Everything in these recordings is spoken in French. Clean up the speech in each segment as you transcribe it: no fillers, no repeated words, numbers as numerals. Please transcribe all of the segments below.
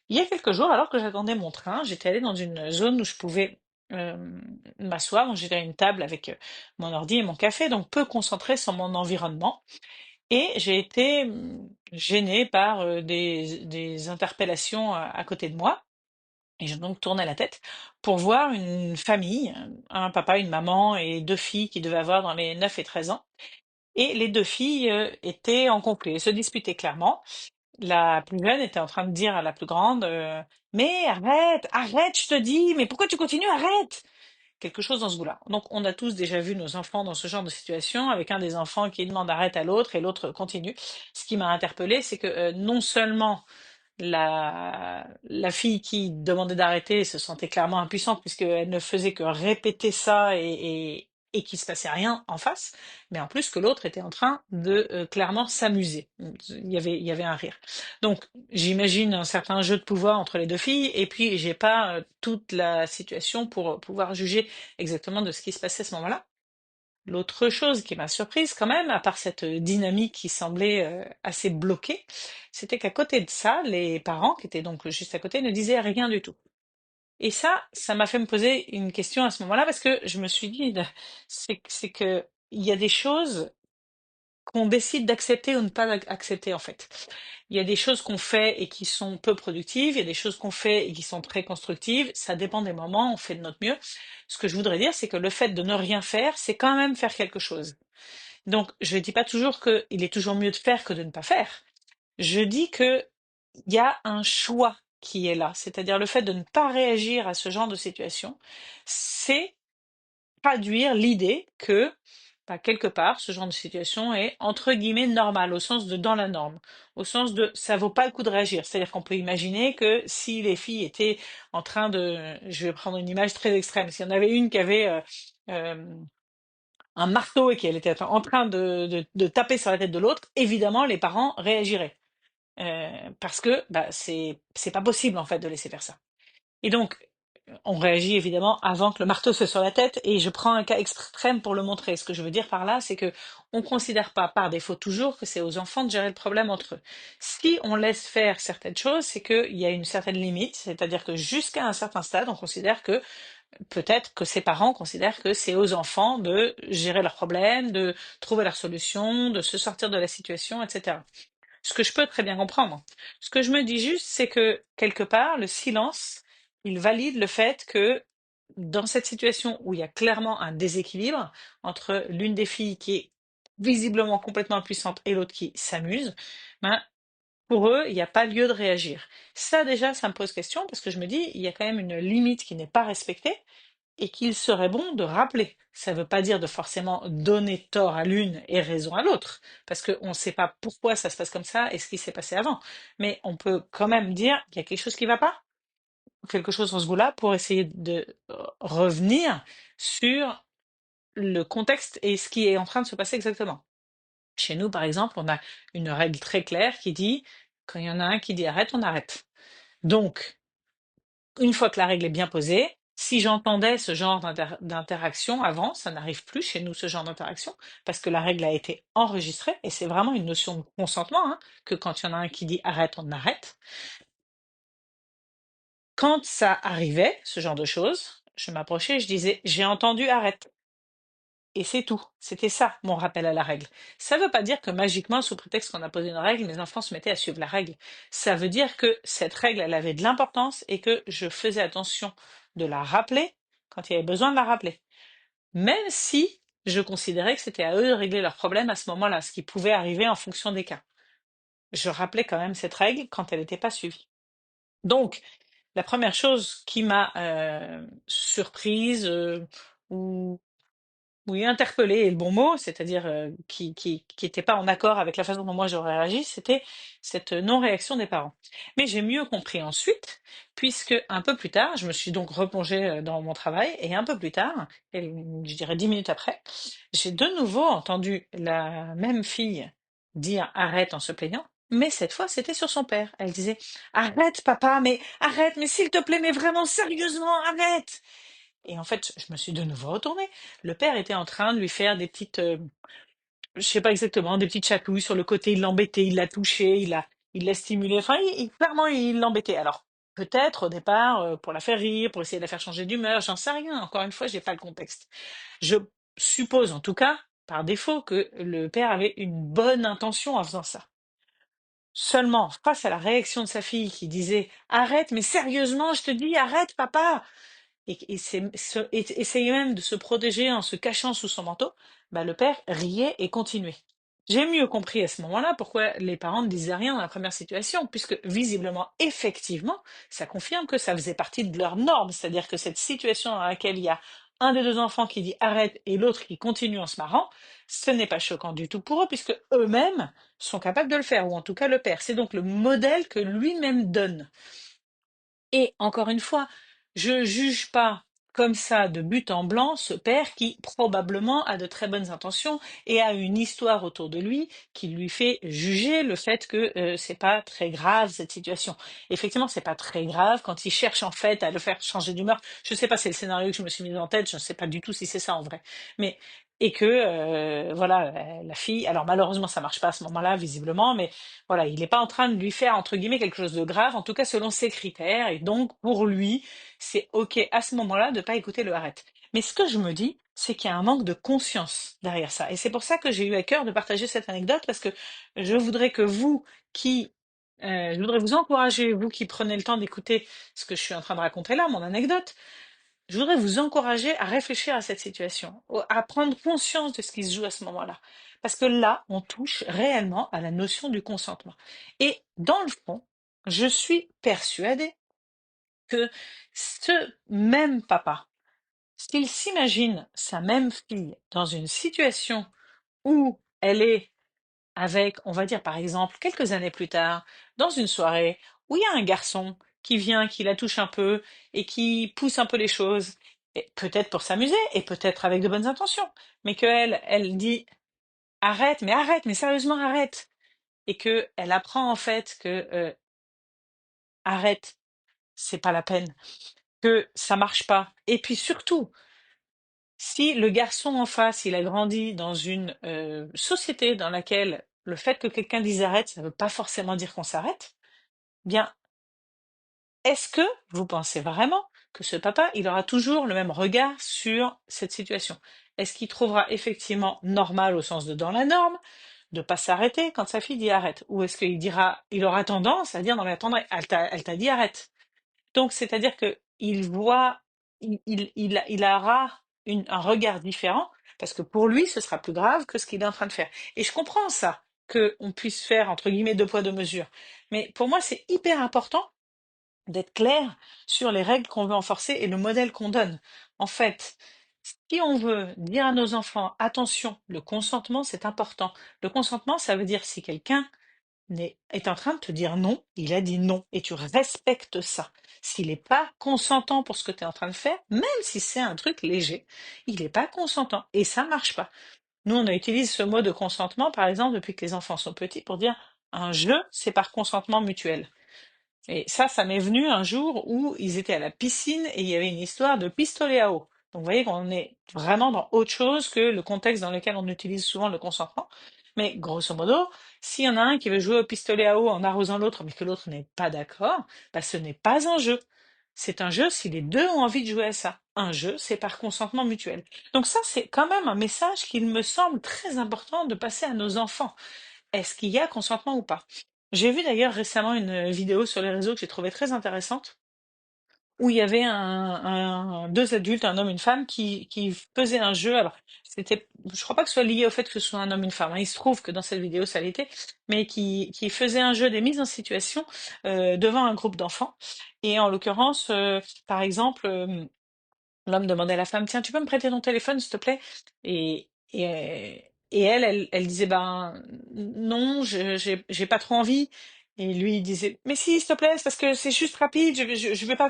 Il y a quelques jours, alors que j'attendais mon train, j'étais allée dans une zone où je pouvais m'asseoir. Donc j'étais à une table avec mon ordi et mon café, donc peu concentrée sur mon environnement. Et j'ai été gênée par des interpellations à côté de moi. Et j'ai donc tourné la tête pour voir une famille, un papa, une maman et deux filles qui devaient avoir dans les 9 et 13 ans. Et les deux filles étaient en conflit, elles se disputaient clairement. La plus jeune était en train de dire à la plus grande, «Mais arrête, arrête, je te dis, mais pourquoi tu continues? Arrête!» Quelque chose dans ce goût-là. Donc on a tous déjà vu nos enfants dans ce genre de situation, avec un des enfants qui demande «arrête» à l'autre et l'autre continue. Ce qui m'a interpellée, c'est que, non seulement la fille qui demandait d'arrêter se sentait clairement impuissante puisqu'elle ne faisait que répéter ça et qu'il se passait rien en face, mais en plus que l'autre était en train de clairement s'amuser. Il y avait un rire. Donc j'imagine un certain jeu de pouvoir entre les deux filles et puis j'ai pas toute la situation pour pouvoir juger exactement de ce qui se passait à ce moment-là. L'autre chose qui m'a surprise quand même, à part cette dynamique qui semblait assez bloquée, c'était qu'à côté de ça, les parents, qui étaient donc juste à côté, ne disaient rien du tout. Et ça m'a fait me poser une question à ce moment-là, parce que je me suis dit, c'est que il y a des choses qu'on décide d'accepter ou ne pas accepter en fait. Il y a des choses qu'on fait et qui sont peu productives, il y a des choses qu'on fait et qui sont très constructives, ça dépend des moments, on fait de notre mieux. Ce que je voudrais dire, c'est que le fait de ne rien faire, c'est quand même faire quelque chose. Donc, je ne dis pas toujours qu'il est toujours mieux de faire que de ne pas faire. Je dis que il y a un choix qui est là, c'est-à-dire le fait de ne pas réagir à ce genre de situation, c'est traduire l'idée que, bah, quelque part, ce genre de situation est entre guillemets normal, au sens de dans la norme, au sens de ça vaut pas le coup de réagir. C'est-à-dire qu'on peut imaginer que si les filles étaient en train de, je vais prendre une image très extrême, s'il y en avait une qui avait euh, un marteau et qu'elle était en train de taper sur la tête de l'autre, évidemment les parents réagiraient. Parce que bah, c'est pas possible en fait de laisser faire ça. Et donc, on réagit évidemment avant que le marteau soit sur la tête, et je prends un cas extrême pour le montrer. Ce que je veux dire par là, c'est que on considère pas par défaut toujours que c'est aux enfants de gérer le problème entre eux. Si on laisse faire certaines choses, c'est qu'il y a une certaine limite, c'est-à-dire que jusqu'à un certain stade, on considère que peut-être que ces parents considèrent que c'est aux enfants de gérer leurs problèmes, de trouver leurs solutions, de se sortir de la situation, etc. Ce que je peux très bien comprendre. Ce que je me dis juste, c'est que quelque part, le silence, il valide le fait que dans cette situation où il y a clairement un déséquilibre entre l'une des filles qui est visiblement complètement impuissante et l'autre qui s'amuse, ben, pour eux, il n'y a pas lieu de réagir. Ça déjà, ça me pose question parce que je me dis, il y a quand même une limite qui n'est pas respectée et qu'il serait bon de rappeler. Ça ne veut pas dire de forcément donner tort à l'une et raison à l'autre, parce qu'on ne sait pas pourquoi ça se passe comme ça et ce qui s'est passé avant. Mais on peut quand même dire qu'il y a quelque chose qui ne va pas, quelque chose dans ce goût-là, pour essayer de revenir sur le contexte et ce qui est en train de se passer exactement. Chez nous, par exemple, on a une règle très claire qui dit, quand il y en a un qui dit arrête, on arrête. Donc, une fois que la règle est bien posée, si j'entendais ce genre d'interaction avant, ça n'arrive plus chez nous, ce genre d'interaction, parce que la règle a été enregistrée, et c'est vraiment une notion de consentement, hein, que quand il y en a un qui dit arrête, on arrête. Quand ça arrivait, ce genre de choses, je m'approchais et je disais j'ai entendu arrête. Et c'est tout. C'était ça, mon rappel à la règle. Ça ne veut pas dire que magiquement, sous prétexte qu'on a posé une règle, mes enfants se mettaient à suivre la règle. Ça veut dire que cette règle, elle avait de l'importance et que je faisais attention de la rappeler quand il y avait besoin de la rappeler. Même si je considérais que c'était à eux de régler leurs problèmes à ce moment-là, ce qui pouvait arriver en fonction des cas. Je rappelais quand même cette règle quand elle n'était pas suivie. Donc, la première chose qui m'a surprise ou oui, interpellé est le bon mot, c'est-à-dire qui était pas en accord avec la façon dont moi j'aurais réagi, c'était cette non-réaction des parents. Mais j'ai mieux compris ensuite, puisque un peu plus tard, je me suis donc replongée dans mon travail, et un peu plus tard, et je dirais 10 minutes après, j'ai de nouveau entendu la même fille dire arrête en se plaignant, mais cette fois c'était sur son père. Elle disait arrête papa, mais arrête, mais s'il te plaît, mais vraiment sérieusement, arrête. Et en fait, je me suis de nouveau retournée. Le père était en train de lui faire des petites, je sais pas exactement, des petites chatouilles sur le côté. Il l'embêtait, il l'a touché, il l'a stimulé. Enfin, clairement, il l'embêtait. Alors, peut-être au départ, pour la faire rire, pour essayer de la faire changer d'humeur, j'en sais rien. Encore une fois, j'ai pas le contexte. Je suppose en tout cas, par défaut, que le père avait une bonne intention en faisant ça. Seulement, face à la réaction de sa fille qui disait: «Arrête, mais sérieusement, je te dis, arrête papa!» et essayait même de se protéger en se cachant sous son manteau, bah, le père riait et continuait. J'ai mieux compris à ce moment-là pourquoi les parents ne disaient rien dans la première situation, puisque visiblement, effectivement, ça confirme que ça faisait partie de leurs normes. C'est-à-dire que cette situation dans laquelle il y a un des deux enfants qui dit arrête et l'autre qui continue en se marrant, ce n'est pas choquant du tout pour eux, puisque eux-mêmes sont capables de le faire, ou en tout cas le père. C'est donc le modèle que lui-même donne. Et encore une fois, je juge pas comme ça de but en blanc ce père qui probablement a de très bonnes intentions et a une histoire autour de lui qui lui fait juger le fait que c'est pas très grave cette situation. Effectivement, c'est pas très grave quand il cherche en fait à le faire changer d'humeur. Je sais pas, c'est le scénario que je me suis mis en tête, je ne sais pas du tout si c'est ça en vrai. Mais et que voilà, la fille, alors malheureusement ça marche pas à ce moment-là visiblement, mais voilà, il n'est pas en train de lui faire, entre guillemets, quelque chose de grave, en tout cas selon ses critères, et donc pour lui, c'est OK à ce moment-là de pas écouter le arrête. Mais ce que je me dis, c'est qu'il y a un manque de conscience derrière ça. Et c'est pour ça que j'ai eu à cœur de partager cette anecdote, parce que je voudrais que vous qui... je voudrais vous encourager, vous qui prenez le temps d'écouter ce que je suis en train de raconter là, mon anecdote, je voudrais vous encourager à réfléchir à cette situation, à prendre conscience de ce qui se joue à ce moment-là. Parce que là, on touche réellement à la notion du consentement. Et dans le fond, je suis persuadée que ce même papa, s'il s'imagine sa même fille dans une situation où elle est avec, on va dire par exemple, quelques années plus tard, dans une soirée où il y a un garçon qui vient, qui la touche un peu et qui pousse un peu les choses, et peut-être pour s'amuser et peut-être avec de bonnes intentions, mais elle dit arrête, mais sérieusement arrête, et que elle apprend en fait que arrête, c'est pas la peine, que ça marche pas, et puis surtout si le garçon en face, il a grandi dans une société dans laquelle le fait que quelqu'un dise arrête, ça ne veut pas forcément dire qu'on s'arrête, bien, est-ce que vous pensez vraiment que ce papa, il aura toujours le même regard sur cette situation? Est-ce qu'il trouvera effectivement normal au sens de dans la norme de pas s'arrêter quand sa fille dit arrête? Ou est-ce qu'il dira, il aura tendance à dire non mais attendez, elle t'a dit arrête. Donc, c'est-à-dire que il voit, il aura un regard différent, parce que pour lui, ce sera plus grave que ce qu'il est en train de faire. Et je comprends ça, qu'on puisse faire, entre guillemets, deux poids, deux mesures. Mais pour moi, c'est hyper important d'être clair sur les règles qu'on veut enforcer et le modèle qu'on donne. En fait, si on veut dire à nos enfants, attention, le consentement, c'est important. Le consentement, ça veut dire si quelqu'un est en train de te dire non, il a dit non, et tu respectes ça. S'il n'est pas consentant pour ce que tu es en train de faire, même si c'est un truc léger, il n'est pas consentant, et ça marche pas. Nous, on utilise ce mot de consentement, par exemple, depuis que les enfants sont petits, pour dire un jeu, c'est par consentement mutuel. Et ça m'est venu un jour où ils étaient à la piscine et il y avait une histoire de pistolet à eau. Donc vous voyez qu'on est vraiment dans autre chose que le contexte dans lequel on utilise souvent le consentement. Mais grosso modo, s'il y en a un qui veut jouer au pistolet à eau en arrosant l'autre, mais que l'autre n'est pas d'accord, bah ce n'est pas un jeu. C'est un jeu si les deux ont envie de jouer à ça. Un jeu, c'est par consentement mutuel. Donc ça, c'est quand même un message qu'il me semble très important de passer à nos enfants. Est-ce qu'il y a consentement ou pas? J'ai vu d'ailleurs récemment une vidéo sur les réseaux que j'ai trouvée très intéressante, où il y avait deux adultes, un homme et une femme, qui faisaient un jeu. Alors, je crois pas que ce soit lié au fait que ce soit un homme et une femme, hein. Il se trouve que dans cette vidéo, ça l'était, mais qui faisaient un jeu des mises en situation devant un groupe d'enfants. Et en l'occurrence, par exemple, l'homme demandait à la femme, tiens, tu peux me prêter ton téléphone, s'il te plaît? Et elle disait, ben non, j'ai pas trop envie. Et lui, il disait, mais si, s'il te plaît, c'est parce que c'est juste rapide, je vais pas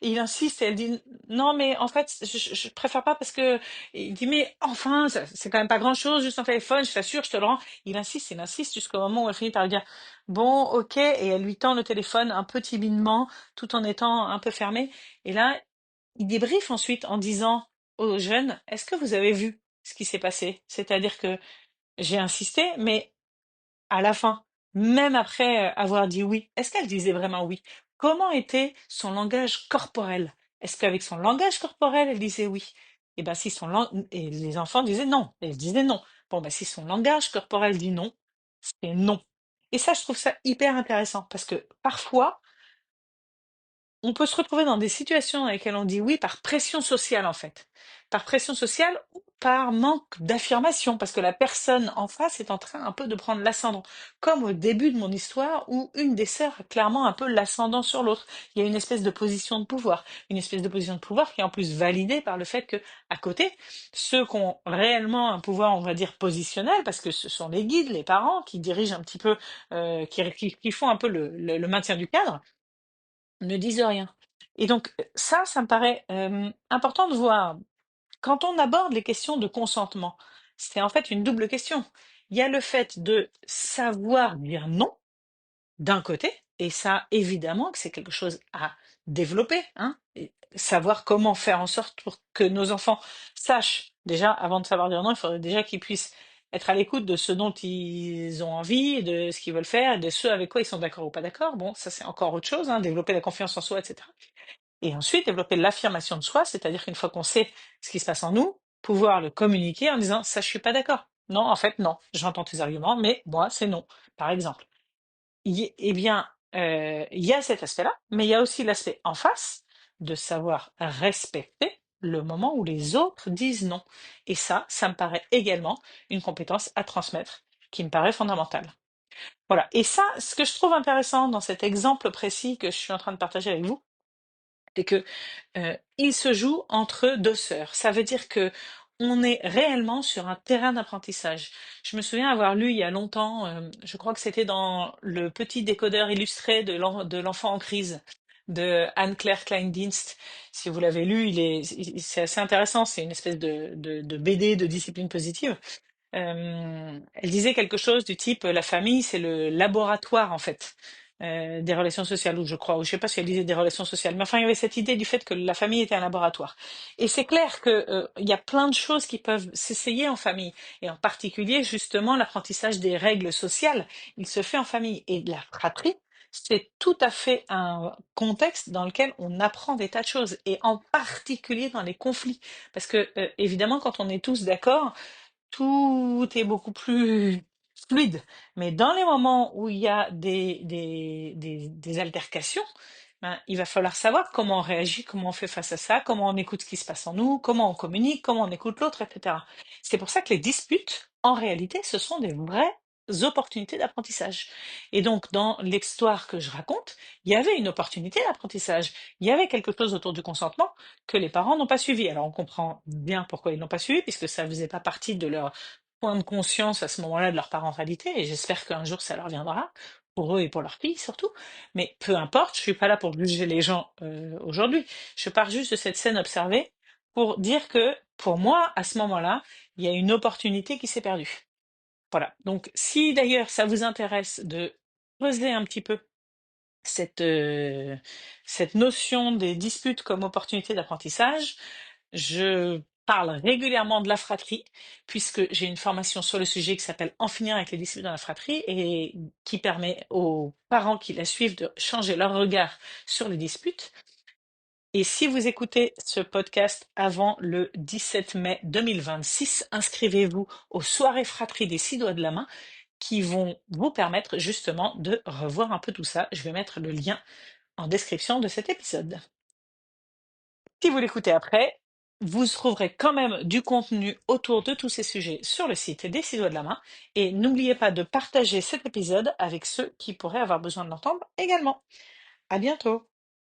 Et il insiste, et elle dit, non, mais en fait, je préfère pas parce que... Et il dit, mais enfin, c'est quand même pas grand-chose, juste un téléphone, je t'assure, je te le rends. Il insiste jusqu'au moment où elle finit par lui dire, bon, ok, et elle lui tend le téléphone un peu timidement, tout en étant un peu fermé. Et là, il débriefe ensuite en disant aux jeunes, est-ce que vous avez vu ce qui s'est passé? C'est-à-dire que j'ai insisté, mais à la fin, même après avoir dit oui, est-ce qu'elle disait vraiment oui? comment était son langage corporel? Est-ce qu'avec son langage corporel, elle disait oui? Et ben si son et les enfants disaient non, et elles disaient non. Bon ben si son langage corporel dit non, c'est non. Et ça, je trouve ça hyper intéressant parce que parfois, on peut se retrouver dans des situations dans lesquelles on dit oui par pression sociale en fait. Par pression sociale ou par manque d'affirmation, parce que la personne en face est en train un peu de prendre l'ascendant. Comme au début de mon histoire où une des sœurs a clairement un peu l'ascendant sur l'autre. Il y a une espèce de position de pouvoir. Une espèce de position de pouvoir qui est en plus validée par le fait que, à côté, ceux qui ont réellement un pouvoir, on va dire, positionnel, parce que ce sont les guides, les parents, qui dirigent un petit peu, qui font un peu le maintien du cadre, ne disent rien. Et donc ça me paraît, important de voir. Quand on aborde les questions de consentement, c'est en fait une double question. Il y a le fait de savoir dire non, d'un côté, et ça, évidemment que c'est quelque chose à développer, hein, et savoir comment faire en sorte pour que nos enfants sachent, déjà, avant de savoir dire non, il faudrait déjà qu'ils puissent être à l'écoute de ce dont ils ont envie, de ce qu'ils veulent faire, et de ce avec quoi ils sont d'accord ou pas d'accord. Bon, ça c'est encore autre chose, hein, développer la confiance en soi, etc. Et ensuite, développer l'affirmation de soi, c'est-à-dire qu'une fois qu'on sait ce qui se passe en nous, pouvoir le communiquer en disant, ça, je suis pas d'accord. Non, en fait, non. J'entends tes arguments, mais moi, c'est non, par exemple. Eh bien, il y a cet aspect-là, mais il y a aussi l'aspect en face de savoir respecter le moment où les autres disent non. Et ça me paraît également une compétence à transmettre qui me paraît fondamentale. Voilà. Et ça, ce que je trouve intéressant dans cet exemple précis que je suis en train de partager avec vous, c'est que il se joue entre deux sœurs. Ça veut dire que on est réellement sur un terrain d'apprentissage. Je me souviens avoir lu il y a longtemps, je crois que c'était dans le petit décodeur illustré de l'enfant en crise de Anne-Claire Kleindienst. Si vous l'avez lu, c'est assez intéressant. C'est une espèce de BD de discipline positive. Elle disait quelque chose du type, la famille, c'est le laboratoire en fait, des relations sociales, ou je crois, ou je sais pas si elle disait des relations sociales, mais enfin il y avait cette idée du fait que la famille était un laboratoire. Et c'est clair que il y a plein de choses qui peuvent s'essayer en famille, et en particulier justement l'apprentissage des règles sociales, il se fait en famille. Et la fratrie, c'est tout à fait un contexte dans lequel on apprend des tas de choses, et en particulier dans les conflits, parce que évidemment quand on est tous d'accord, tout est beaucoup plus fluide. Mais dans les moments où il y a des altercations, ben, il va falloir savoir comment on réagit, comment on fait face à ça, comment on écoute ce qui se passe en nous, comment on communique, comment on écoute l'autre, etc. C'est pour ça que les disputes, en réalité, ce sont des vraies opportunités d'apprentissage. Et donc, dans l'histoire que je raconte, il y avait une opportunité d'apprentissage. Il y avait quelque chose autour du consentement que les parents n'ont pas suivi. Alors, on comprend bien pourquoi ils n'ont pas suivi, puisque ça faisait pas partie de leur point de conscience à ce moment-là de leur parentalité, et j'espère qu'un jour ça leur viendra, pour eux et pour leurs filles surtout. Mais peu importe, je suis pas là pour juger les gens aujourd'hui. Je pars juste de cette scène observée pour dire que, pour moi, à ce moment-là, il y a une opportunité qui s'est perdue. Voilà. Donc, si d'ailleurs ça vous intéresse de creuser un petit peu cette, euh, cette notion des disputes comme opportunité d'apprentissage, je parle régulièrement de la fratrie, puisque j'ai une formation sur le sujet qui s'appelle En finir avec les disputes dans la fratrie et qui permet aux parents qui la suivent de changer leur regard sur les disputes. Et si vous écoutez ce podcast avant le 17 mai 2026, inscrivez-vous aux soirées fratrie des 6 doigts de la main qui vont vous permettre justement de revoir un peu tout ça. Je vais mettre le lien en description de cet épisode. Si vous l'écoutez après, vous trouverez quand même du contenu autour de tous ces sujets sur le site des 6 doigts de la main. Et n'oubliez pas de partager cet épisode avec ceux qui pourraient avoir besoin de l'entendre également. À bientôt!